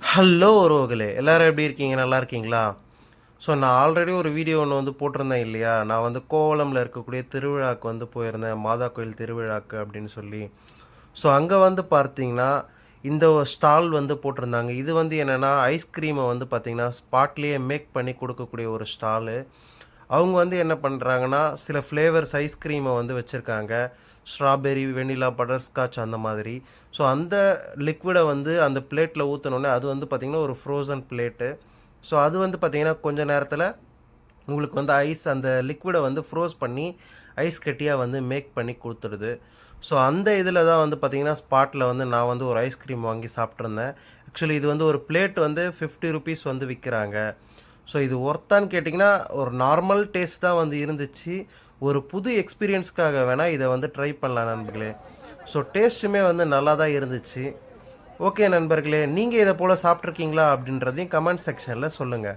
Hello உறவுகளே! எல்லாரும் எப்படி இருக்கீங்க? நல்லா இருக்கீங்களா? ஸோ நான் ஆல்ரெடி ஒரு வீடியோ ஒண்ணு வந்து போட்டிருந்தேன் இல்லையா? நான் வந்து கோவளம்ல இருக்கக்கூடிய திருவிழாவுக்கு வந்து போயிருந்தேன். மாதா கோயில் திருவிழாக்கு அப்படின்னு சொல்லி. ஸோ அங்க வந்து பார்த்தீங்கன்னா, இந்த ஒரு ஸ்டால் வந்து போட்டிருந்தாங்க. இது வந்து என்னன்னா, ஐஸ்கிரீம வந்து பார்த்தீங்கன்னா, ஸ்பாட்லயே மேக் பண்ணி குடுக்கக்கூடிய ஒரு ஸ்டாலு. அவங்க வந்து என்ன பண்றாங்கன்னா, சில ஃப்ளேவர்ஸ் ஐஸ்கிரீம வந்து வச்சிருக்காங்க. ஸ்ட்ராபெர்ரி, வெண்ணிலா, பட்டர்ஸ்காட்ச் அந்த மாதிரி. ஸோ அந்த லிக்விட வந்து அந்த பிளேட்ல ஊத்துனோனே, அது வந்து பார்த்தீங்கன்னா, ஒரு ஃப்ரோசன் பிளேட்டு. ஸோ அது வந்து பார்த்தீங்கன்னா, கொஞ்ச நேரத்தில உங்களுக்கு வந்து ஐஸ் அந்த லிக்விட வந்து ஃப்ரோஸ் பண்ணி, ஐஸ் கட்டியா வந்து மேக் பண்ணி குடுத்துடுது. ஸோ அந்த இதில தான் வந்து பார்த்தீங்கன்னா, ஸ்பாட்ல வந்து நான் வந்து ஒரு ஐஸ்கிரீம் வாங்கி சாப்ட்டுருந்தேன். ஆக்சுவலி இது வந்து ஒரு பிளேட் வந்து ₹50 வந்து விக்கிறாங்க. ஸோ இது ஒர்த்தான்னு கேட்டிங்கன்னா, ஒரு நார்மல் டேஸ்ட் தான் வந்து இருந்துச்சு. ஒரு புது எக்ஸ்பீரியன்ஸ்க்காக வேணா இத வந்து ட்ரை பண்ணலாம் நண்பர்களே. ஸோ டேஸ்ட்டுமே வந்து நல்லா தான் இருந்துச்சு. ஓகே நண்பர்களே, நீங்க இத போல சாப்ட்டுருக்கீங்களா? அப்படின்றதையும் கமெண்ட் செக்ஷன்ல சொல்லுங்க.